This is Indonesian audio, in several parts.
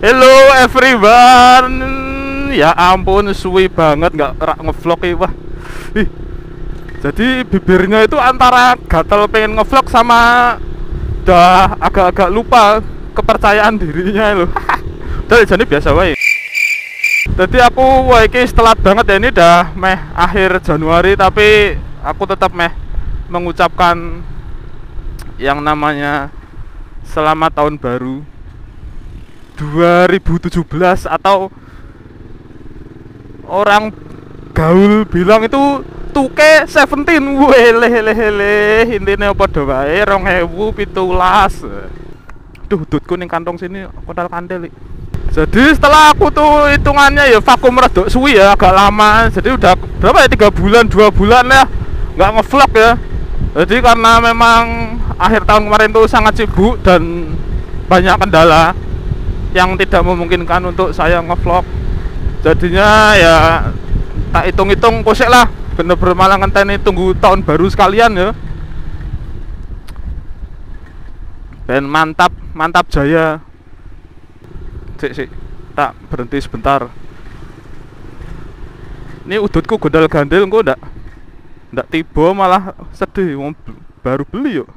Hello everyone. Ya ampun, suwi banget nggak ngevlog ya, wah. Ih, jadi bibirnya itu antara gatel pengen ngevlog sama udah agak-agak lupa kepercayaan dirinya loh. Udah jadi biasa wae. Jadi aku wah ini telat banget ya, ini udah meh akhir Januari tapi aku tetap meh mengucapkan yang namanya selamat tahun baru 2017 atau orang gaul bilang itu tuke 17. Weleh intine padha wae 2017. Duh, dutku ning kantong sini kotal kantel. Jadi setelah aku tuh hitungannya ya vakum redok suwi ya, agak lama. Jadi udah berapa ya, 3 bulan 2 bulan ya nggak ngevlog ya. Jadi karena memang akhir tahun kemarin tuh sangat sibuk dan banyak kendala yang tidak memungkinkan untuk saya ngevlog. Jadinya ya tak hitung-hitung kosek lah, bener-bener malah ngenteni tunggu tahun baru sekalian ya. Ben mantap jaya. Sik, tak berhenti sebentar. Ini udutku gondal gandel engko ndak tiba, malah sedih wong baru beli yuk.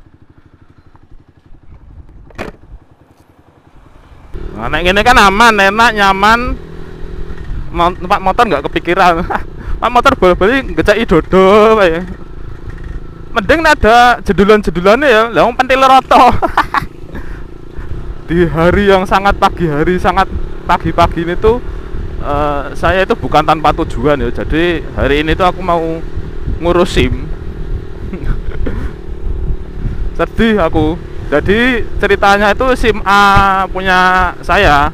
Nah, ini kan aman, enak, nyaman. Numpak motor nggak kepikiran. Pak motor boleh-boleh ngeceki dodo ya. Mending ada jedulan-jedulannya ya. Lah wong pentil roto. Di hari yang sangat pagi hari, sangat pagi-pagi ini tuh saya itu bukan tanpa tujuan ya. Jadi hari ini tuh aku mau ngurus SIM. Sedih aku. Jadi ceritanya itu SIM A punya saya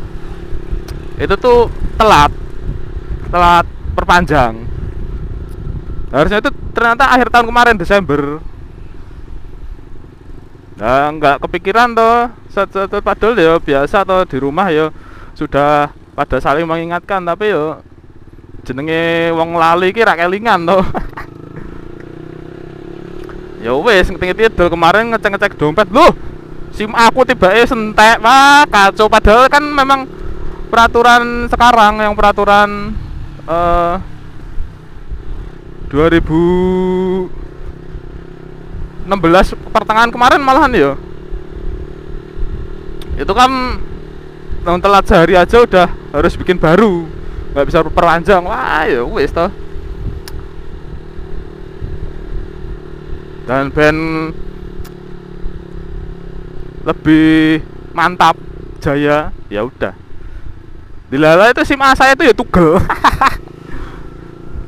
itu tuh telat perpanjang. Harusnya itu ternyata akhir tahun kemarin Desember. Nah, nggak kepikiran toh. Padahal ya biasa toh di rumah ya sudah pada saling mengingatkan, tapi yo jenenge wong lali ki ra kelingan toh. Ya wes ngeting-ngeting kemarin ngecek dompet. Loh, SIM aku tibake sentek. Wah, kacau. Padahal kan memang peraturan sekarang yang peraturan 2016 pertengahan kemarin malahan ya. Itu kan yang telat sehari aja udah harus bikin baru, nggak bisa perpanjang. Wah ya wes toh. Dan band lebih mantap jaya ya udah. Dilala itu SIM A saya itu ya tugel.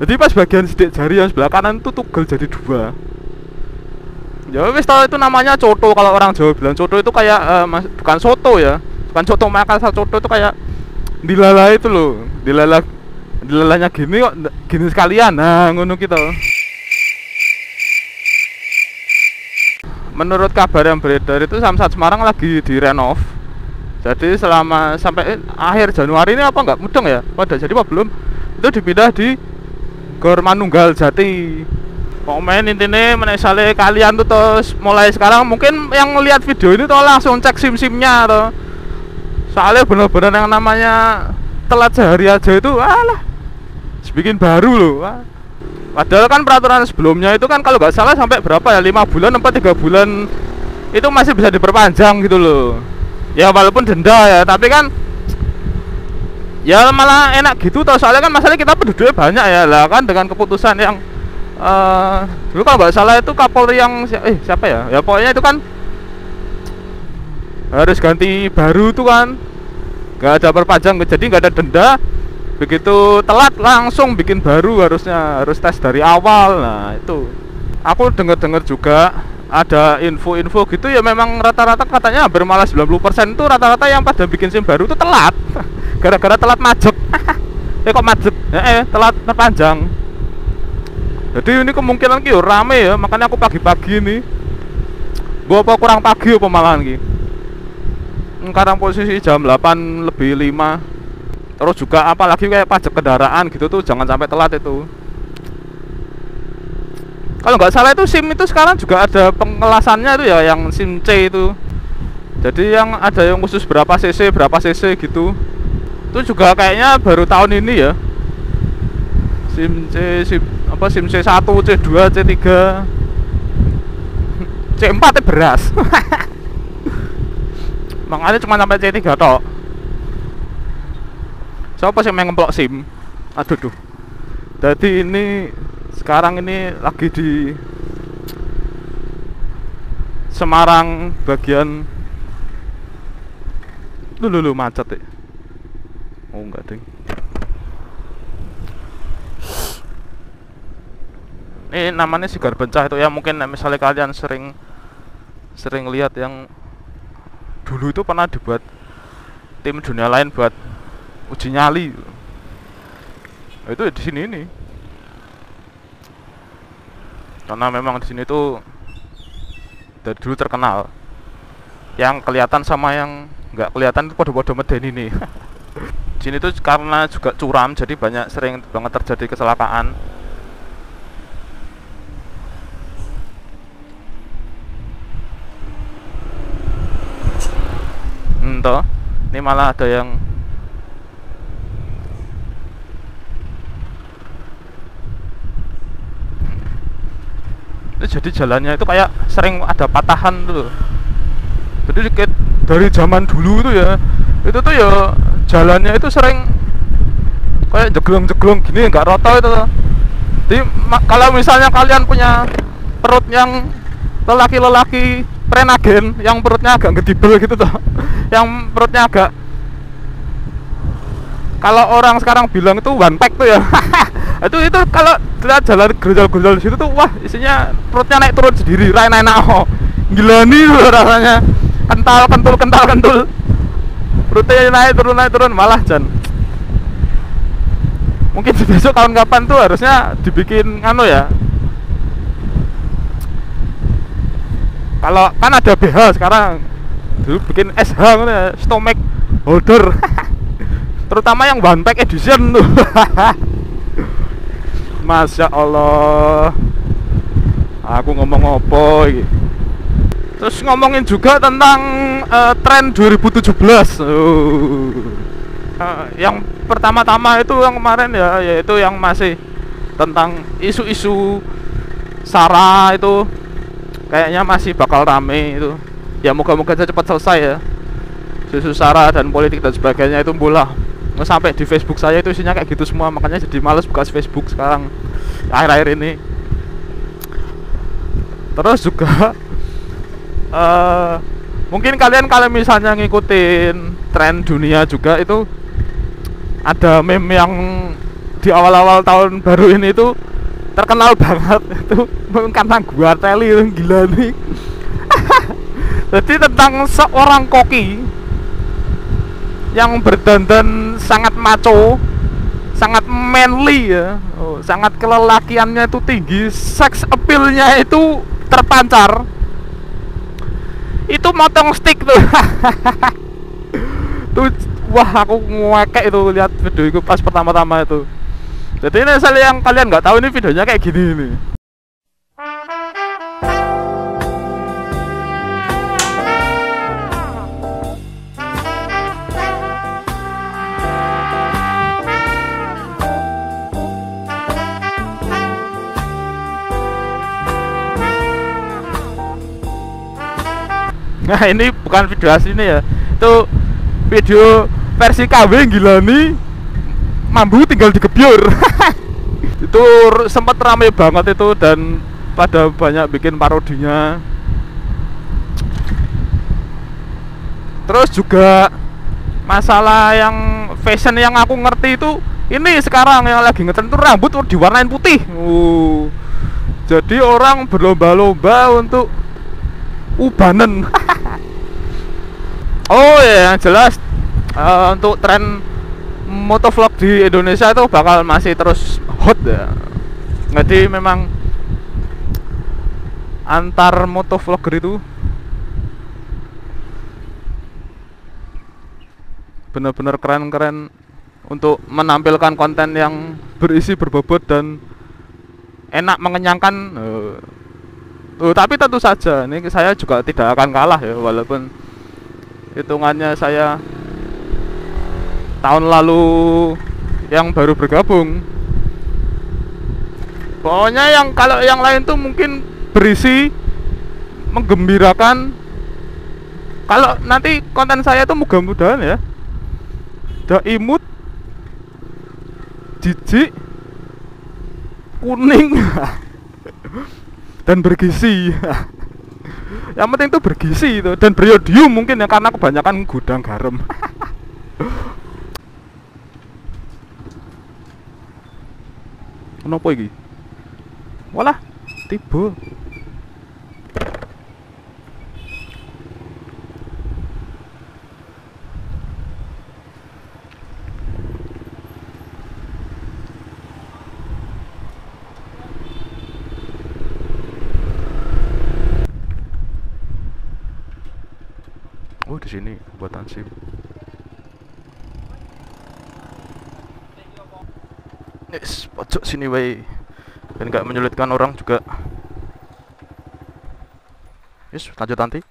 Jadi pas bagian sidik jari yang sebelah kanan itu tugel jadi 2. Ya wis tau, itu namanya coto. Kalau orang Jawa bilang coto itu kayak bukan soto ya. Bukan soto Makassar, coto itu kayak dilala itu loh. Dilalanya gini kok gini sekalian. Nah, ngono gitu. Menurut kabar yang beredar itu Samsat Semarang lagi direnov. Jadi selama sampai akhir Januari ini apa enggak mudeng ya? Pada jadi apa belum? Itu dipindah di Gor Manunggal Jati. Komen intinya menesale kalian tuh terus mulai sekarang mungkin yang lihat video ini tuh langsung cek SIM-SIM-nya tuh. Soalnya bener-bener yang namanya telat sehari aja itu alah bikin baru loh. Padahal kan peraturan sebelumnya itu kan kalau nggak salah sampai berapa ya, 5 bulan apa 3 bulan itu masih bisa diperpanjang gitu loh. Ya walaupun denda ya, tapi kan ya malah enak gitu toh. Soalnya kan masalahnya kita penduduknya banyak ya lah kan, dengan keputusan yang dulu kalau nggak salah itu Kapolri yang siapa ya? Ya pokoknya itu kan harus ganti baru tuh kan, nggak ada perpanjang, jadi nggak ada denda. Begitu telat langsung bikin baru, harusnya harus tes dari awal. Nah itu aku dengar juga ada info-info gitu ya, memang rata-rata katanya hampir malah 90% itu rata-rata yang pada bikin SIM baru itu telat. Gara-gara telat majek. Kok majek? Telat perpanjang. Jadi ini kemungkinan ki rame ya, makanya aku pagi-pagi ini. Gua apa kurang pagi apa malahan ki. Sekarang posisi jam 8 lebih 5. Terus juga apalagi kayak pajak kendaraan gitu tuh jangan sampai telat itu. Kalau nggak salah itu SIM itu sekarang juga ada pengelasannya itu ya, yang SIM C itu. Jadi yang ada yang khusus berapa cc gitu. Itu juga kayaknya baru tahun ini ya. SIM C1, C2, C3, C4 itu beras. Makanya cuma sampai C3 tok. Siapa sih yang ngemplok SIM? Aduh duh. Jadi ini sekarang ini lagi di Semarang bagian lu macet ya. Oh enggak ding. Ini namanya sigar bencah itu ya, mungkin misalnya kalian sering lihat yang dulu itu pernah dibuat tim dunia lain buat uji nyali. Itu di sini ini. Karena memang di sini tuh dari dulu terkenal. Yang kelihatan sama yang nggak kelihatan itu podo-podo medeni nih. Di sini tuh karena juga curam, jadi sering banget terjadi kecelakaan. Entah, ini malah ada yang jadi jalannya itu kayak sering ada patahan tuh. Jadi dari zaman dulu tuh ya, itu tuh ya jalannya itu sering kayak jeglong-jeglong gini, nggak rata itu tuh. Jadi kalau misalnya kalian punya perut yang lelaki-lelaki prenagen, yang perutnya agak gedibel gitu tuh, yang perutnya agak, kalau orang sekarang bilang itu one pack tuh ya. itu kalau lihat jalan gerjal-gerjal di situ tuh, wah isinya perutnya naik turun sendiri, enak oh. Gila nih rasanya, kental, perutnya naik turun malah Jan. Mungkin besok kapan-kapan tuh harusnya dibikin anu ya. Kalau kan ada BH sekarang, dulu bikin SH gitu ya, stomach holder. Terutama yang one pack edition tuh. Masya Allah. Aku ngomong apa ini. Terus ngomongin juga tentang tren 2017. Yang pertama-tama itu yang kemarin ya, yaitu yang masih tentang isu-isu SARA itu, kayaknya masih bakal rame itu. Ya moga-moga aja cepat selesai ya. Isu SARA dan politik dan sebagainya itu bola. Sampai di Facebook saya itu isinya kayak gitu semua, makanya jadi males buka Facebook sekarang akhir-akhir ini. Terus juga mungkin kalian kalau misalnya ngikutin tren dunia juga, itu ada meme yang di awal-awal tahun baru ini itu terkenal banget, itu karena gua teli itu gila nih. Jadi tentang seorang koki yang berdandan sangat macho, sangat manly ya, sangat kelelakiannya itu tinggi, sex appeal-nya itu terpancar. Itu motong stick tuh. Tuh, wah aku ngekek itu lihat video itu pas pertama-tama itu. Jadi ini misalnya yang kalian nggak tahu, ini videonya kayak gini nih. Nah ini bukan video asli ini ya, itu video versi KW gila nih, mambu tinggal digebyur. Itu sempat rame banget itu, dan pada banyak bikin parodinya. Terus juga masalah yang fashion yang aku ngerti itu, ini sekarang yang lagi ngetren tuh rambut diwarnain putih. Jadi orang berlomba-lomba untuk ubanan. Oh ya, yang jelas untuk tren motovlog di Indonesia itu bakal masih terus hot ya. Jadi memang antar motovlogger itu benar-benar keren-keren untuk menampilkan konten yang berisi berbobot dan enak mengenyangkan. Tapi tentu saja ini saya juga tidak akan kalah ya, walaupun hitungannya saya tahun lalu yang baru bergabung. Pokoknya yang kalau yang lain tuh mungkin berisi menggembirakan. Kalau nanti konten saya tuh mudah-mudahan ya udah imut, jijik, kuning dan bergizi. Yang penting tuh bergizi itu, dan beriodium mungkin ya, karena kebanyakan gudang garam. Kenapa iki? Walah, tiba. Oh, di sini buatan SIM. Yes, pojok sini wae. Dan nggak menyulitkan orang juga. Yes, lanjut nanti.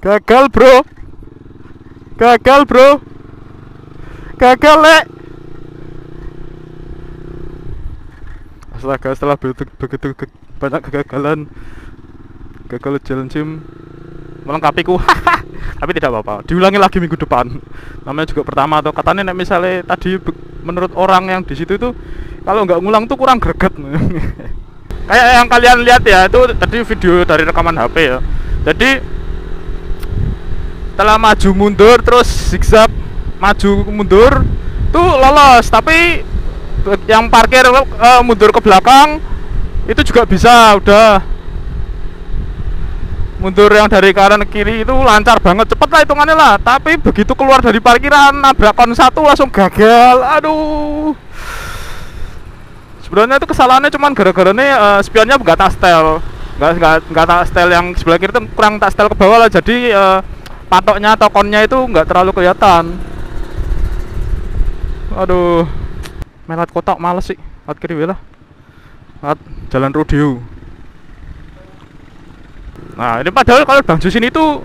Gagal bro, gagal bro, gagal lek. Astaga, setelah begitu banyak kegagalan, gagal jalan SIM melengkapiku. Tapi tidak apa-apa, diulangi lagi minggu depan. Namanya juga pertama atau katanya misalnya tadi menurut orang yang di situ itu kalau nggak ngulang tuh kurang greget. Kayak yang kalian lihat ya, itu tadi video dari rekaman HP ya. Jadi setelah maju mundur terus zigzag maju mundur tuh lolos, tapi yang parkir mundur ke belakang itu juga bisa, udah mundur yang dari kanan ke kiri itu lancar banget, cepet lah hitungannya lah. Tapi begitu keluar dari parkiran nabrak kon satu langsung gagal. Aduh, sebenarnya itu kesalahannya cuman gara-gara nih spionnya nggak tak setel, nggak tak setel yang sebelah kiri itu kurang tak setel ke bawah lah, jadi patoknya atau konnya itu nggak terlalu kelihatan. Aduh, melat kotak males sih, lat kiri lah, lat jalan rodeo. Nah ini padahal kalau Bang Jus ini tuh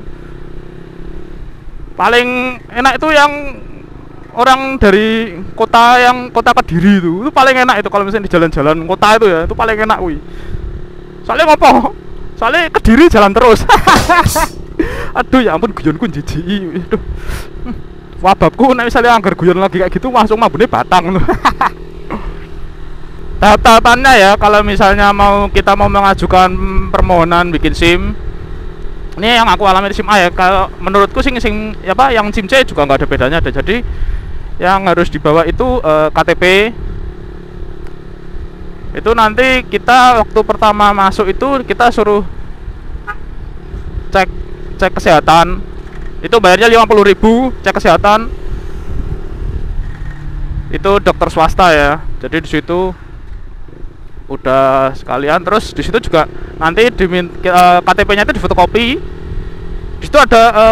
paling enak itu yang orang dari kota, yang kota Kediri itu paling enak itu kalau misalnya di jalan-jalan kota itu ya, itu paling enak wih. Soalnya ngopo? Soalnya Kediri jalan terus. Aduh ya ampun, guyonku jijiki. Aduh. Wababku nek misalnya anggar guyon lagi kayak gitu langsung mabune batang. Tahap-tahapannya ya, kalau misalnya kita mau mengajukan permohonan bikin SIM. Ini yang aku alami di SIM A ya. Kalau menurutku yang SIM C juga nggak ada bedanya ada. Jadi yang harus dibawa itu KTP. Itu nanti kita waktu pertama masuk itu kita suruh cek kesehatan. Itu bayarnya 50.000 cek kesehatan. Itu dokter swasta ya. Jadi di situ udah sekalian, terus di situ juga nanti KTP-nya itu difotokopi. Di situ ada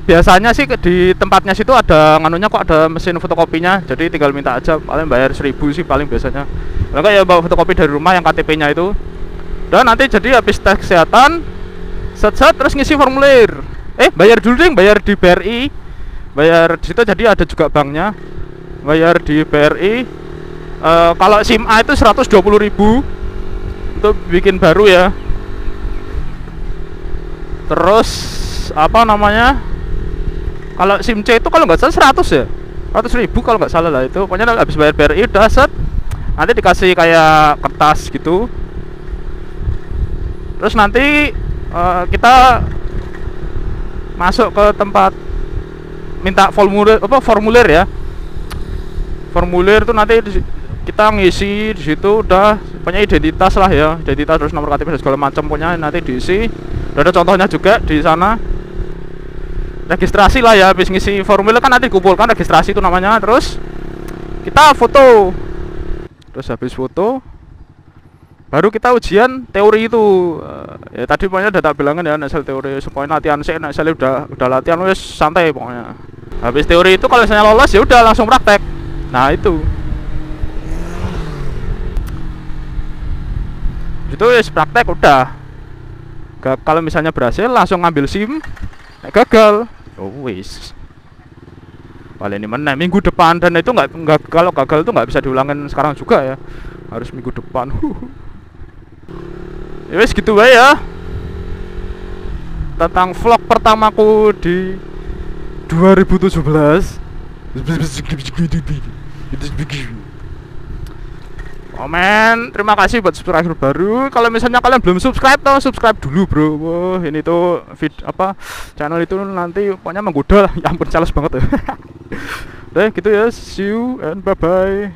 biasanya sih di tempatnya situ ada nganunya kok, ada mesin fotokopinya. Jadi tinggal minta aja, paling bayar 1.000 sih paling biasanya. Kalau ya bawa fotokopi dari rumah yang KTP-nya itu. Dan nanti jadi habis tes kesehatan set terus ngisi formulir. Bayar dulu deh, bayar di BRI. Bayar di situ, jadi ada juga banknya. Bayar di BRI. Kalau SIM A itu 120.000 untuk bikin baru ya. Terus apa namanya? Kalau SIM C itu kalau nggak salah 100 ya. 100.000 kalau nggak salah lah itu. Pokoknya habis bayar BRI udah set. Nanti dikasih kayak kertas gitu. Terus nanti kita masuk ke tempat minta formulir ya. Formulir itu nanti kita ngisi di situ udah punya identitas lah ya, identitas terus nomor KTP segala macam punya nanti diisi. Udah ada contohnya juga di sana. Registrasi lah ya, habis ngisi formulir kan nanti dikumpulkan registrasi itu namanya. Terus kita foto. Terus habis foto baru kita ujian teori itu. Ya tadi pokoknya udah tak bilangin ya, nasal teori supaya latihan sih, nasal udah latihan wes santai pokoknya. Habis teori itu kalau misalnya lolos ya udah langsung praktek. Nah itu wes praktek udah. Kalau misalnya berhasil langsung ngambil SIM. Gagal, oh wes. Paling ini mana minggu depan, dan itu nggak kalau gagal itu nggak bisa diulangin sekarang juga ya, harus minggu depan. Ya wes gitu ya tentang vlog pertamaku di 2017. Komen, terima kasih buat subscriber baru. Kalau misalnya kalian belum subscribe, subscribe dulu bro. Wah, ini tuh channel itu nanti pokoknya menggoda lah. Ya ampun, sales banget ya. Deh gitu ya, see you and bye bye.